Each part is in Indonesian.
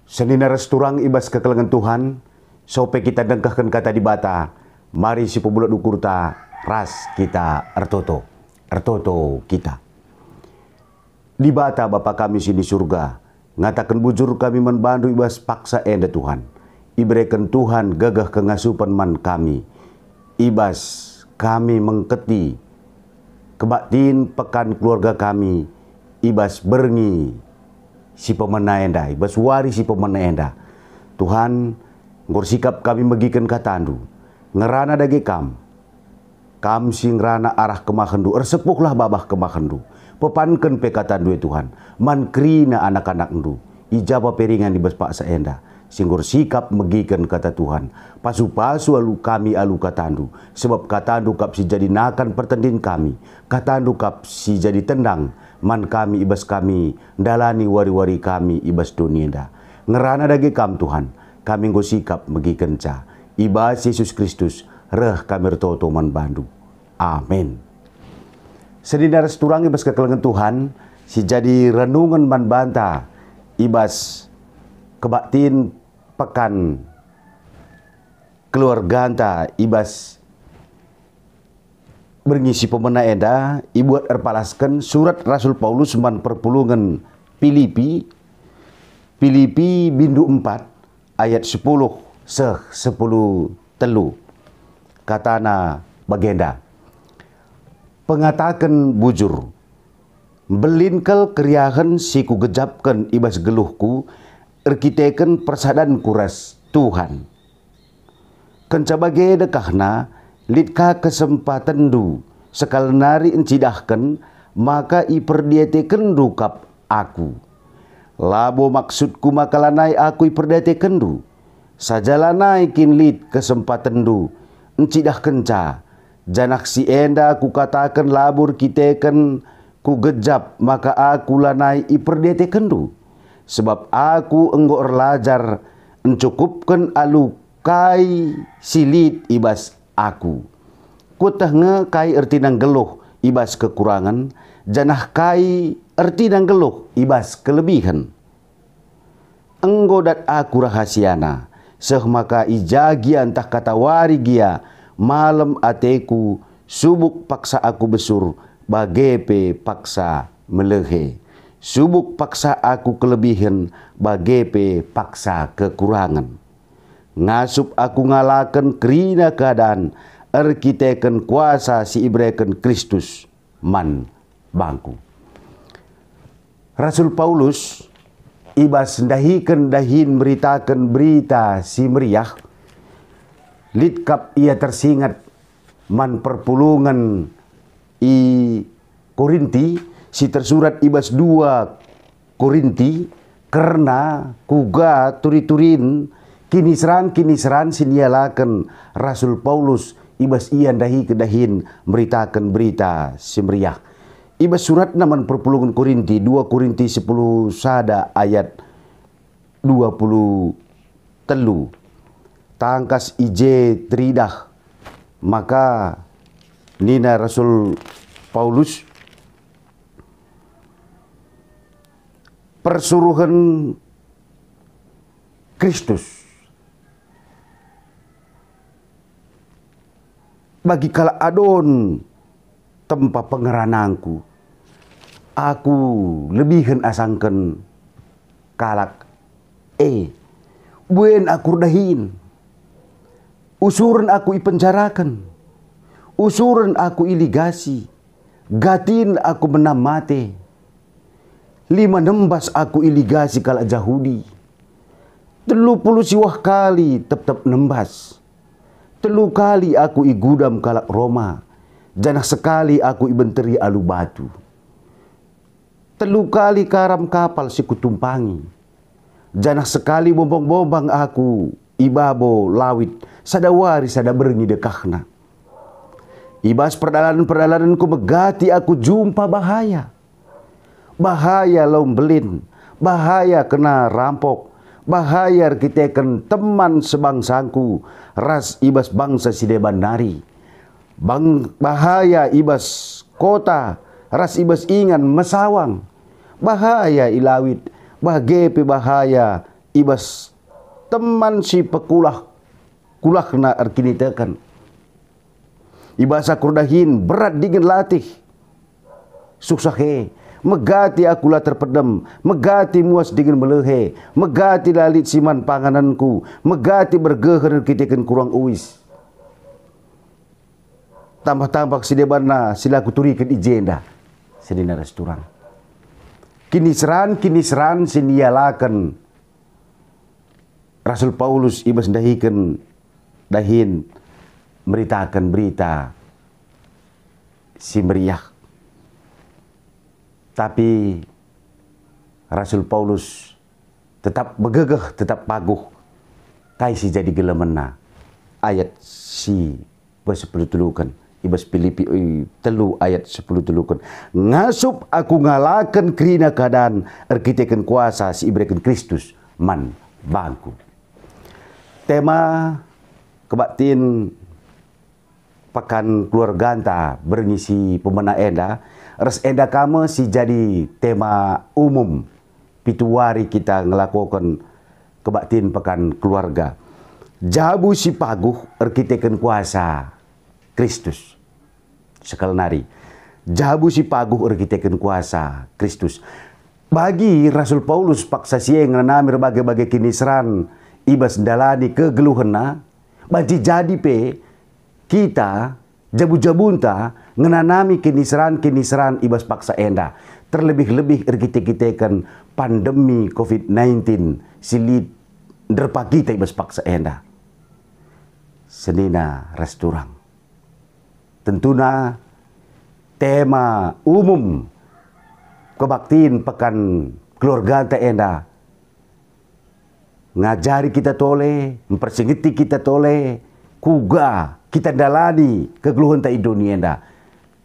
Senina resturang ibas kekelengan Tuhan, sope kita dengkahkan kata di bata, mari si pebulat ukurta, ras kita ertoto kita. Di bata Bapa kami sini surga, ngatakan bujur kami membantu ibas paksa enda Tuhan. Iberikan Tuhan gagah kengasupan man kami, ibas kami mengketi kebaktin pekan keluarga kami, ibas berngi si pemenaenda, ibas wari si pemenaenda. Tuhan, ngor sikap kami megikan katandu, ngerana dagi kam sing rana arah kemahendu, ersepuhlah babah kemahendu, pepanken pekatandu Tuhan, mankrina anak-anak ndu, ijaba peringan ibas pak saenda, singgur sikap megikan kata Tuhan, pasu-pasu alu kami alu katandu, sebab katandu kap si jadi nakan pertandin kami, katandu kap si jadi tendang, man kami ibas kami dalani wari-wari kami ibas dunia. Ngerana dagi kam Tuhan, kami nggo sikap megiken ca ibas Yesus Kristus reh kami retoto man bandu. Amin. Sedina resturang ibas kekelengan Tuhan, si jadi renungan man banta ibas kebaktin pekan keluarga anta ibas berngisi pemena eda ibuat erpalaskan surat Rasul Paulus man perpulungan Filipi bindu 4 ayat 10 telu katana bagenda pengatakan bujur belinkel keriahan siku gejapkan ibas geluhku erkiteken persadan kuras Tuhan kencabage dekahna litka kesempatan du sekal nari encidahkan maka iperdietekan du kap aku labo maksudku makalanai aku iperdietekan du sajalanai kin lit kesempatan du encidahkan ca janak si enda ku katakan labur kiteken ku gejap maka aku lanai iperdietekan du sebab aku enggo erlajar encukupkan alu kai silit ibas aku. Kutah nge kai erti nang geluh ibas kekurangan, janah kai erti nang geluh ibas kelebihan. Enggo dat aku rahasiana, seh maka ijagi antah kata wari gia, malam ateku subuk paksa aku besur, bagepe paksa melehe. Subuk paksa aku kelebihan, bagepe paksa kekurangan. Ngasup aku ngalakan kerina keadaan, erkiteken kuasa si ibreken Kristus man bangku. Rasul Paulus ibas dahikan dahin beritakan berita si meriah, litkap ia tersingat man perpulungan i Korinti, si tersurat ibas 2 Korinti, karena kuga turi-turin kini seran sinialakan Rasul Paulus ibas ian dahi kedahin beritakan berita semeriah. Ibas surat naman perpulungan Korinti 2 Korinti 10 sada ayat 20 telu tangkas ije tridah maka nina Rasul Paulus persuruhan Kristus bagi kala adon tempat pengeranangku aku lebihan asangken kalak buen aku dahin usuran aku ipenjarakan usuran aku iligasi gatin aku menamate 5 nembas aku iligasi kala Jahudi 30 siwah kali tetap nembas 3 kali aku igudam kalak Roma, janah sekali aku ibenteri alu batu. 3 kali karam kapal si kutumpangi, janah sekali bombang-bombang aku ibabo lawit, sadawari sadaberni dekahna. Ibas perdalan-perdalananku megati aku jumpa bahaya. Bahaya lombelin, bahaya kena rampok, bahaya kiteken teman sebangsangku, ras ibas bangsa sideban nari. Bahaya ibas kota, ras ibas ingan mesawang. Bahaya ilawit, bagepe bahaya ibas teman si pekulah na arkinitakan. Ibasa kurdahin berat dingin latih. Susah megati akulah terpedam, megati muas dingin melehe, megati lalit siman pangananku, megati bergeher kitikan kurang uis. Tambah-tambah sidebana silaku turikan ijenda sedina restoran. Kini seran sinialakan Rasul Paulus ibas dahin meritakan berita si meriah. Tapi Rasul Paulus tetap begegeh, tetap paguh. Tai si jadi gelemena. Ayat si bersepuluh tulukan. Ibas Filipi telu ayat 10 tulukan. Ngasup aku ngalakan kerina keadaan erkitekan kuasa si ibrekan Kristus man bangku. Tema kebaktin pekan keluarga anta berngisi pemena enda. Res enda kama si jadi tema umum pituari kita ngelakukan kebaktin pekan keluarga. Jabu si paguh erkitekan kuasa Kristus. Sekal nari. Jabu si paguh erkitekan kuasa Kristus. Bagi Rasul Paulus paksa sieng nganami berbagai-bagai kiniseran ibas dalani kegeluhena. Bagi jadi pe kita jabu-jabunta ngenanami kiniseran ibas paksa enda. Terlebih-lebih erkite-kitekan pandemi COVID-19 silit derpa kita ibas paksa enda. Senina restoran. Tentuna tema umum kebaktiin pekan keluarga ta enda. Ngajari kita tole, mempersingiti kita tole, kuga kita dalani kegeluhan ta dunia enda.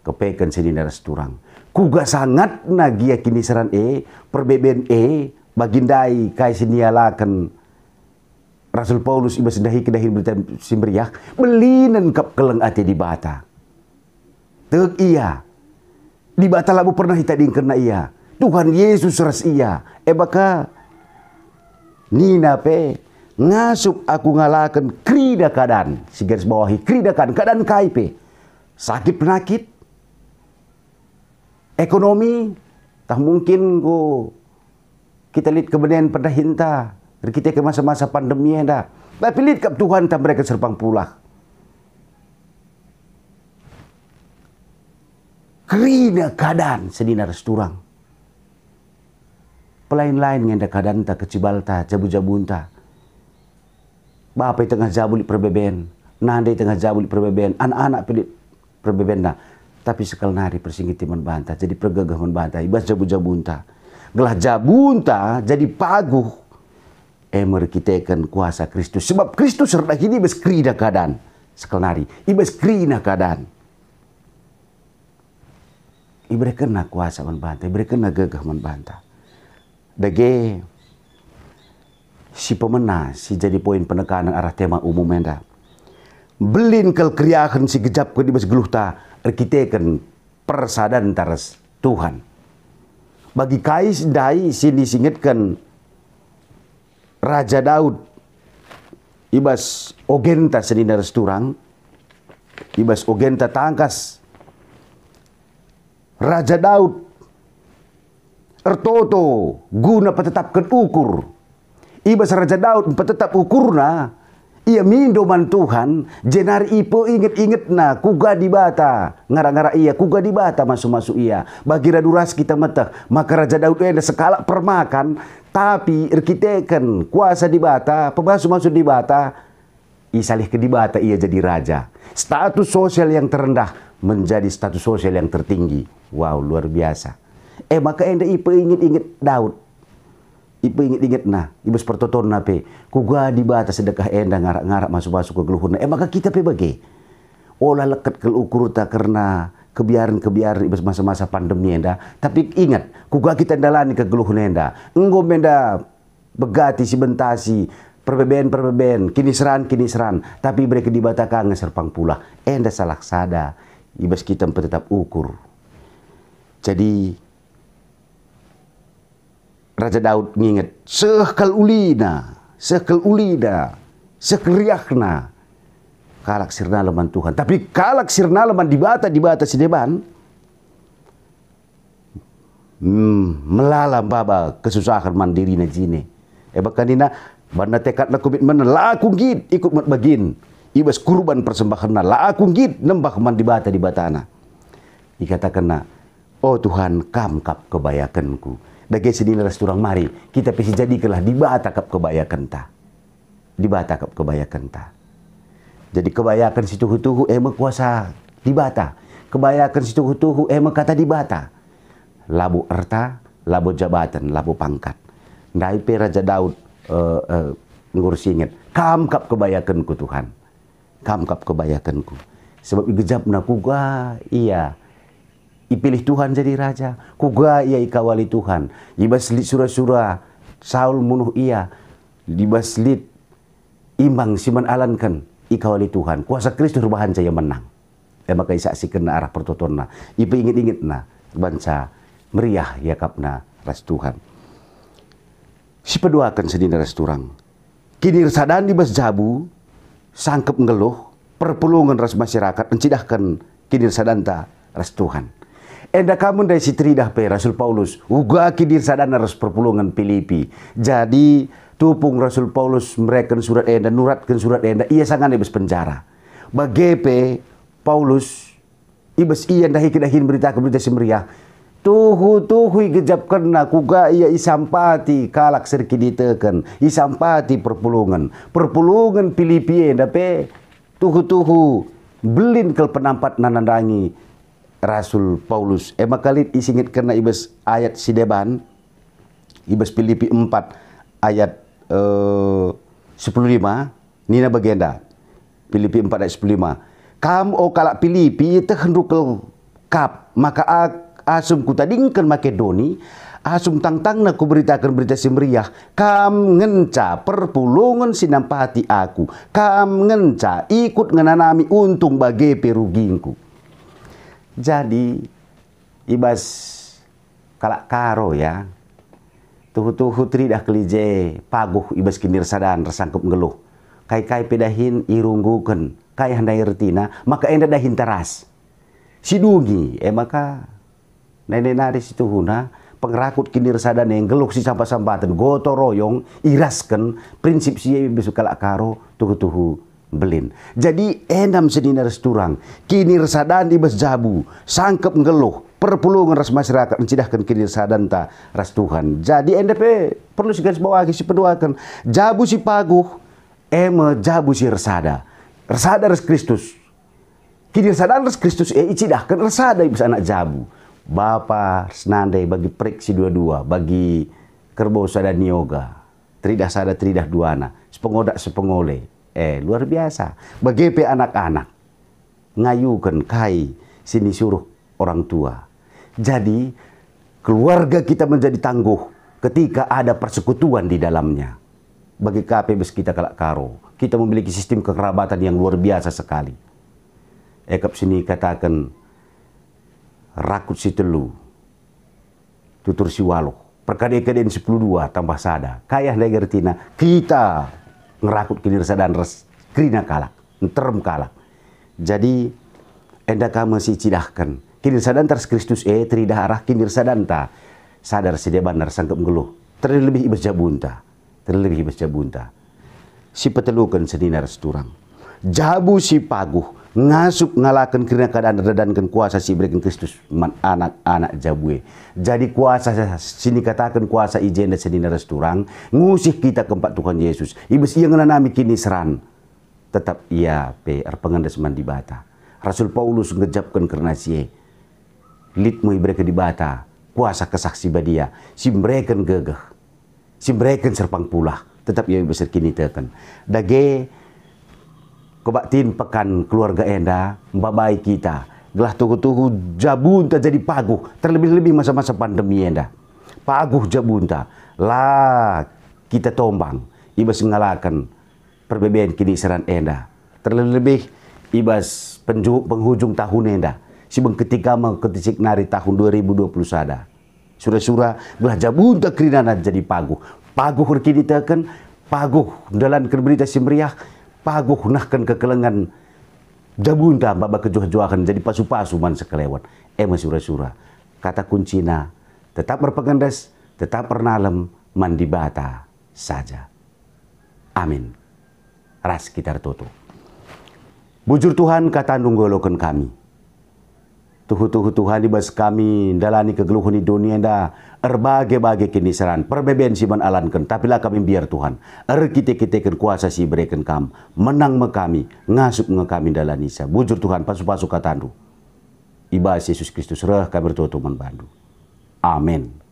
Kepekan sedina restoran. Kuga sangat nagia kiniseran perbeben bagindai kai sinialakan Rasul Paulus ibas dahi kedahin berita simberiah belinan kap keleng ati di bata. Tek iya. Di bata labu pernah hitading kena iya. Tuhan Yesus ras iya. Baka nina pe ngasup aku ngalakan krida keadaan. Si garis bawahi krida keadaan kaipe. Sakit penakit. Ekonomi. Tak mungkin kita lihat kebenaran pada hinta. Kita ke masa-masa pandemi enda. Tapi lihat kap Tuhan tak mereka serpang pulah. Kerina keadaan sedina restoran. Pelain-lain ngenda keadaan tak kecibalta, jabu-jabunta. Bapak tengah jabuli perbeben, nandai tengah jabuli perbeben, anak-anak pilih perbeben dah. Tapi sekal nari persingiti membantah, jadi pergagah membantah, ibas jabu-jabunta. Gelah jabunta jadi paguh. Merkitekan kuasa Kristus. Sebab Kristus serta ini ibas kerina keadaan. Sekal nari, ibas kerina keadaan. Iberikan kuasa membantah, iberikan gagah membantah. Dage si pemena si jadi poin penekanan arah tema umum enda. Belin kel kriakan si gejap ke dibas geluhta erkitekan persadan taras Tuhan. Bagi kais dai sini singetkan Raja Daud ibas ogenta sedina resturang ibas ogenta tangkas Raja Daud ertoto guna petetapkan ukur. Ibas Raja Daud petetap ukurna. Ia mindoman Tuhan. Jenari ipo inget-inget na kuga di bata. Ngara-ngara iya kuga di bata masuk-masuk iya. Bagi raduras kita metah. Maka Raja Daud ada sekala permakan. Tapi erkitekan kuasa di bata. Pemasuk-masuk di bata. Isalih ke di bata ia jadi raja. Status sosial yang terendah menjadi status sosial yang tertinggi. Wow, luar biasa. Maka enda ipe inget-inget Daud. Ipe inget-inget nah. Ibas pertoton nape. Kuga di bata sedekah enda ngarak-ngarak masuk-masuk ke geluhurna. Maka kita pe bagi. Olah lekat ke ukur ta karena kebiaran-kebiaran ibas masa-masa pandemi enda. Tapi ingat. Kuga kita dalani ke geluhurna enda. Enggom enda begati si bentasi. Perbeben, kiniseran. Tapi mereka dibatakan serpang pula. Enda salah sada. Ibas kita tetap ukur. Jadi Raja Daud nginget, sekal ulina, sekeriakna, kalak sirna leman Tuhan. Tapi kalak sirna leman di bata sideban, melalam baba kesusahan mandiri na jine. Bakanina, banda tekad na komitmen la aku gid ikut mat bagin. Ibas kurban persembahan na la aku gid nembah man di batana. Dikatakan na, oh Tuhan, kam kap kebayakanku. Dagay sedina resturang mari, kita pesi jadikanlah di bata kap kebayakan ta. Di bata kap kebayakan ta. Jadi kebayakan si tuhu-tuhu kuasa di bata. Kebayakan si tuhu-tuhu kata di bata. Labu erta, labu jabatan, labu pangkat. Ndai Raja Daud ngurus ingat, kam kap kebayakanku Tuhan. Kam kap kebayakanku. Sebab igejab na kuga, iya. Ipilih Tuhan jadi raja, kuga ia ikawali Tuhan. Ibaslit surah-surah, Saul munuh ia. Ibaslit imbang siman alankan, ikawali Tuhan. Kuasa Kristus rubahan saya menang. Maka isaksikan na arah pertotonna. Ipa inget-inget na, bansa meriah yakapna ras Tuhan. Si peduakan sedina ras turang. Kini resadan di bas jabu, sangkep ngeluh, perpulungan ras masyarakat, mencidahkan kini resadanta ras Tuhan. Enda kamu dari si tridah pe Rasul Paulus uga kidir sadana ras perpulungan Filipi. Jadi tupung Rasul Paulus mereka surat enda nuratkan surat enda ia sangat ibas penjara. Bagepe Paulus ibas ia dahi kedahin berita semeriah. Tuhu igejab kena kuga ia isampati kalak serki diteken isampati perpulungan Filipi enda pe tuhu belin kel penampat nanandangi Rasul Paulus. Makalit isingit kena ibas ayat sideban, ibas Filipi 4 ayat 15, nina bagenda. Filipi 4 ayat 15. Kam o kalak Filipi tehendukel kap, maka asum kutadingkan Makedoni, asum tangtang na kuberitakan berita semeriah, kam ngenca perpulungan sinampati aku, kam ngenca ikut ngenanami untung bagi perugingku. Jadi ibas kalak karo ya, tuhu tridah kelije paguh ibas kinir sadan resangkup ngeluh, kai pedahin irungguken, kai handai retina, maka enda dahin teras, sidungi, maka nene nari situhuna pengrakut kinir sadan yang geluh si sampah-sampatan goto royong irasken prinsip siya ibas kalak karo tuhu belin. Jadi endam sedina resturang kinir sadan di bas jabu sangkep ngeluh perpulungan ras masyarakat mencidahkan kinir sadan ta ras Tuhan. Jadi NDP perlu segaris bawahi si peduakan jabu si paguh jabu si resada ras Kristus kinir sadan ras Kristus icidahkan resada ibas anak jabu bapa senandai bagi prik si dua-dua bagi kerbau sada nioga tridah sada tridah duana sepengodak sepengole. Luar biasa. Bagepe anak-anak ngayukan kai sini suruh orang tua. Jadi keluarga kita menjadi tangguh ketika ada persekutuan di dalamnya. Bagi KPBS kita kalak karo, kita memiliki sistem kekerabatan yang luar biasa sekali. Ekap sini katakan rakut si telu, tutur si walo, perkadaan 10-2 tambah sada. Kayah negertina kita ngerakut kinir sadan res krina kalak, terem kalak. Jadi enda kamu si cidahkan kinir sadan res Kristus tridah arah kinir sadan ta sadar sedeban sangkep ngeluh terlebih ibas jabunta si petelukan sedina res turang jabu si paguh ngasup ngalakan kirina keadaan redankan kuasa si berikan Kristus anak-anak jabue. Jadi kuasa sini katakan kuasa ijen dan sedina resturang ngusih kita keempat Tuhan Yesus. Ibas ia ngenanami kini seran tetap ia pengendas mandi bata. Rasul Paulus ngejabkan karena sie litmu mereka di bata kuasa kesaksi badia si mereka gegeh si mereka serpang pulah tetap ia besar kini tekan dage kebaktin pekan keluarga enda mbabai kita gelah tuhu jabunta jadi paguh terlebih-lebih masa-masa pandemi enda paguh jabunta lah kita tombang ibas ngalakan perbedaan kini seran enda terlebih ibas penghujung tahun enda si ketika mau ketisik nari tahun 2020 sada Surah-surah belah jabunta kerinanan jadi paguh. Paguh kini tekan, paguh dalam berita si meriah, paguh nahkan kekelengan jabunta babak kejuah-juahan jadi pasu-pasu man sekelewan. Surah-surah. Kata kuncina, tetap berpegandas, tetap pernalem, mandi bata saja. Amin. Ras kita tutup. Bujur Tuhan kata nunggolokan kami. Tuhu-tuhu Tuhan dibas kami dalani kegeluhan di dunia dah erbagai-bagai kinisaran perbeben si man alankan tapi lah kami biar Tuhan kita kuasa si berikan kam menang me kami ngasup nge kami dalani sa bujur Tuhan pasu-pasu katandu ibas Yesus Kristus reh kami bertutup bandu amin.